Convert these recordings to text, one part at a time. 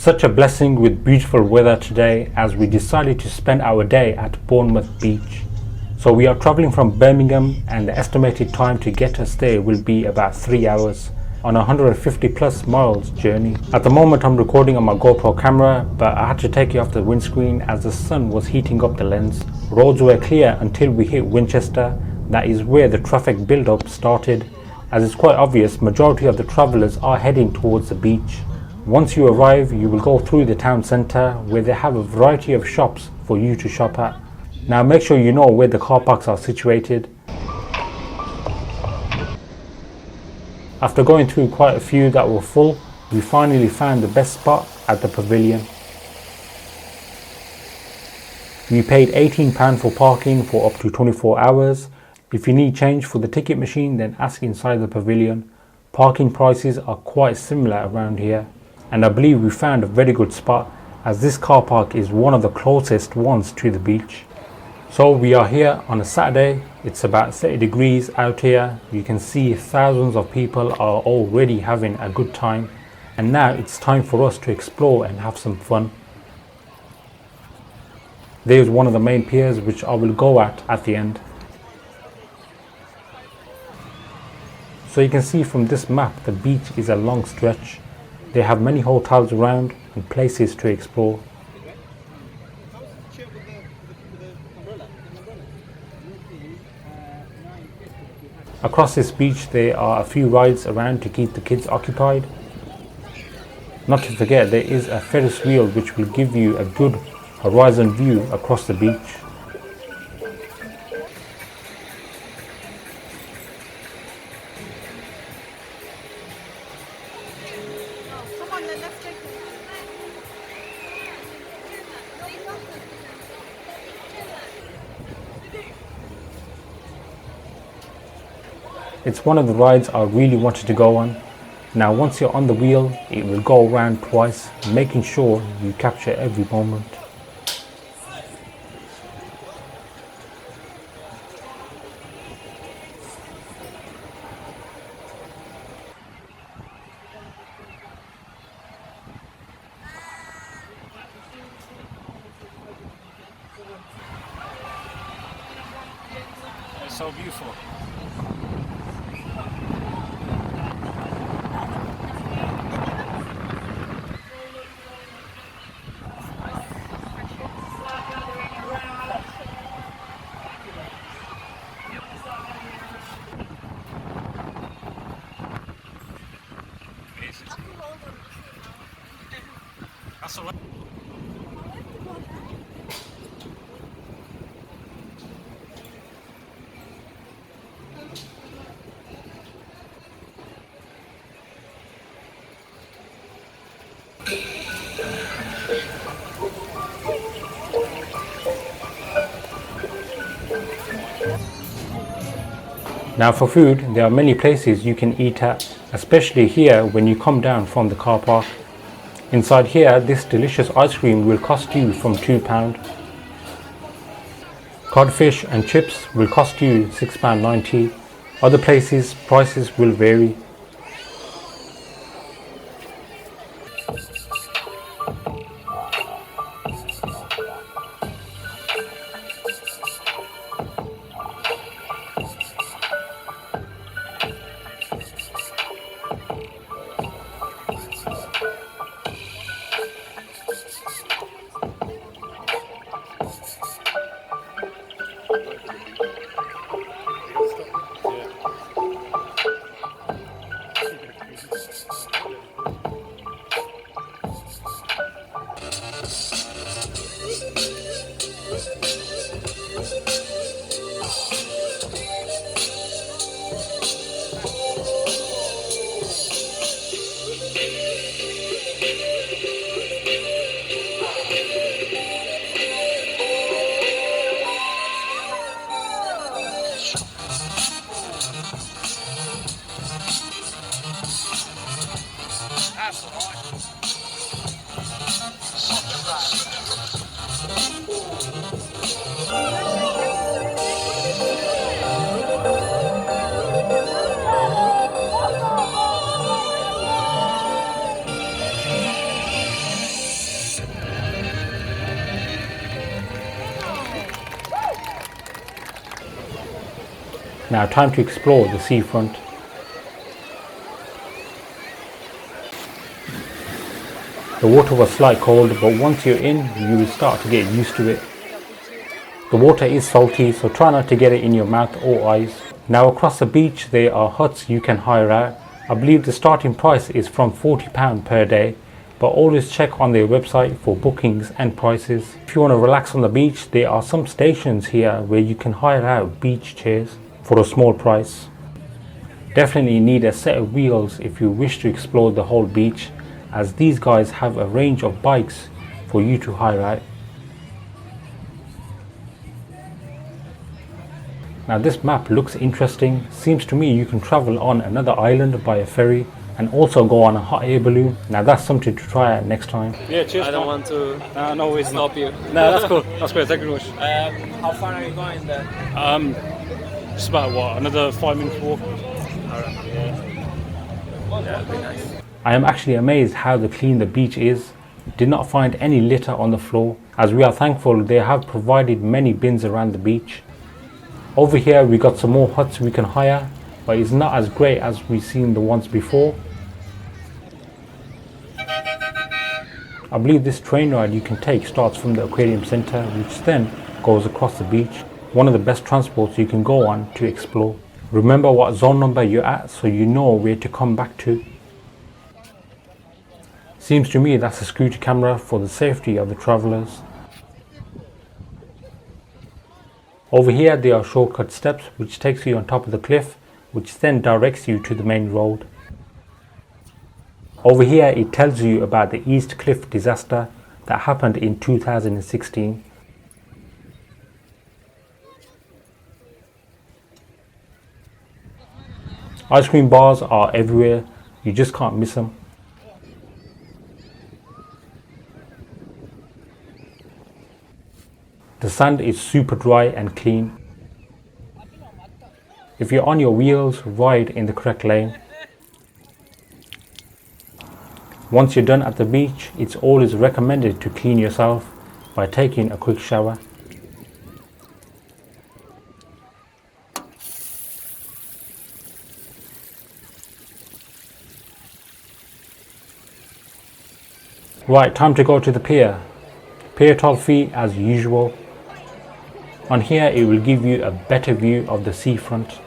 Such a blessing with beautiful weather today as we decided to spend our day at Bournemouth Beach. So we are travelling from Birmingham and the estimated time to get us there will be about 3 hours on a 150 plus miles journey. At the moment I'm recording on my GoPro camera, but I had to take it off the windscreen as the sun was heating up the lens. Roads were clear until we hit Winchester. That is where the traffic build-up started, as it's quite obvious majority of the travellers are heading towards the beach. Once you arrive, you will go through the town centre where they have a variety of shops for you to shop at. Now make sure you know where the car parks are situated. After going through quite a few that were full, we finally found the best spot at the pavilion. We paid £18 for parking for up to 24 hours. If you need change for the ticket machine, then ask inside the pavilion. Parking prices are quite similar around here. And I believe we found a very good spot as this car park is one of the closest ones to the beach. So we are here on a Saturday. It's about 30 degrees out here. You can see thousands of people are already having a good time. And now it's time for us to explore and have some fun. There's one of the main piers which I will go at the end. So you can see from this map the beach is a long stretch. They have many hotels around and places to explore. Across this beach there are a few rides around to keep the kids occupied. Not to forget there is a Ferris Wheel which will give you a good horizon view across the beach. It's one of the rides I really wanted to go on. Now once you're on the wheel, it will go around twice, making sure you capture every moment. It's so beautiful. That's all right. Now for food, there are many places you can eat at, especially here when you come down from the car park. Inside here, this delicious ice cream will cost you from £2. Codfish and chips will cost you £6.90. Other places, prices will vary. Now time to explore the seafront. The water was slight cold, but once you're in, you will start to get used to it. The water is salty, so try not to get it in your mouth or eyes. Now across the beach there are huts you can hire out. I believe the starting price is from £40 per day, but always check on their website for bookings and prices. If you want to relax on the beach, there are some stations here where you can hire out beach chairs for a small price. Definitely need a set of wheels if you wish to explore the whole beach, as these guys have a range of bikes for you to hire out. Now this map looks interesting. Seems to me you can travel on another island by a ferry and also go on a hot air balloon. Now that's something to try out next time. Yeah, cheers. I don't want to no, it's stop you. No, that's cool. That's great. Thank you very much. How far are you going there? Just about what, another 5 minutes walk. Yeah, that'd be nice. I am actually amazed how clean the beach is. Did not find any litter on the floor, as we are thankful they have provided many bins around the beach. Over here we got some more huts we can hire, but it's not as great as we've seen the ones before. I believe this train ride you can take starts from the aquarium centre, which then goes across the beach. One of the best transports you can go on to explore. Remember what zone number you're at so you know where to come back to. Seems to me that's a security camera for the safety of the travellers. Over here there are shortcut steps which takes you on top of the cliff, which then directs you to the main road. Over here it tells you about the East Cliff disaster that happened in 2016. Ice cream bars are everywhere, you just can't miss them. The sand is super dry and clean. If you're on your wheels, ride in the correct lane. Once you're done at the beach, it's always recommended to clean yourself by taking a quick shower. Right, time to go to the pier. Pier toll fee as usual. On here it will give you a better view of the seafront.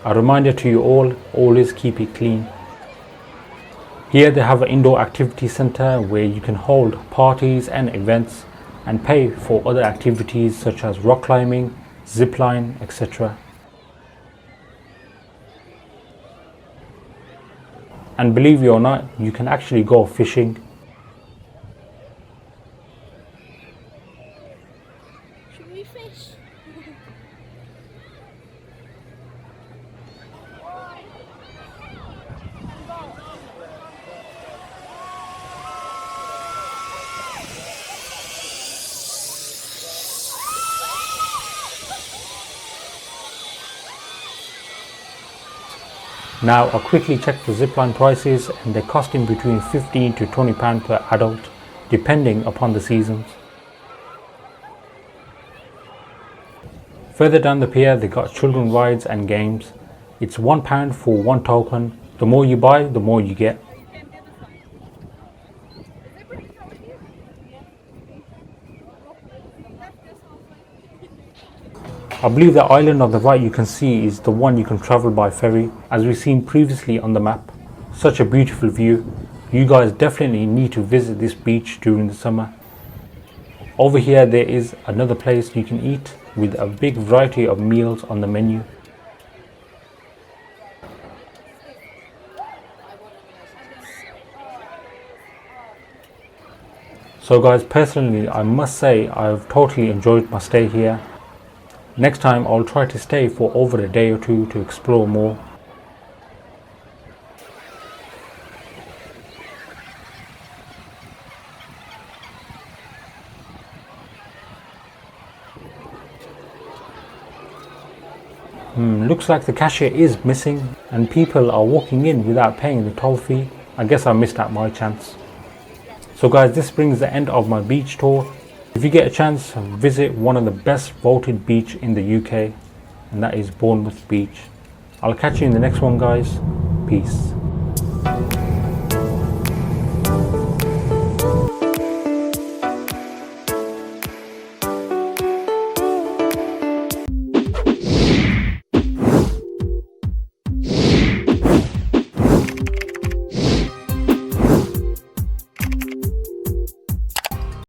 A reminder to you all, always keep it clean. Here they have an indoor activity center where you can hold parties and events and pay for other activities such as rock climbing, zipline, etc. And believe it or not, you can actually go fishing. Should we fish? Now I quickly checked the zipline prices and they cost in between £15 to £20 per adult, depending upon the seasons. Further down the pier they got children rides and games. It's £1 for one token. The more you buy, the more you get. I believe the island on the right you can see is the one you can travel by ferry, as we've seen previously on the map. Such a beautiful view. You guys definitely need to visit this beach during the summer. Over here there is another place you can eat with a big variety of meals on the menu. So guys, personally I must say I've totally enjoyed my stay here. Next time I'll try to stay for over a day or two to explore more. Looks like the cashier is missing and people are walking in without paying the toll fee. I guess I missed out my chance. So guys, this brings the end of my beach tour. If you get a chance, visit one of the best voted beach in the UK, and that is Bournemouth Beach. I'll catch you in the next one guys. Peace.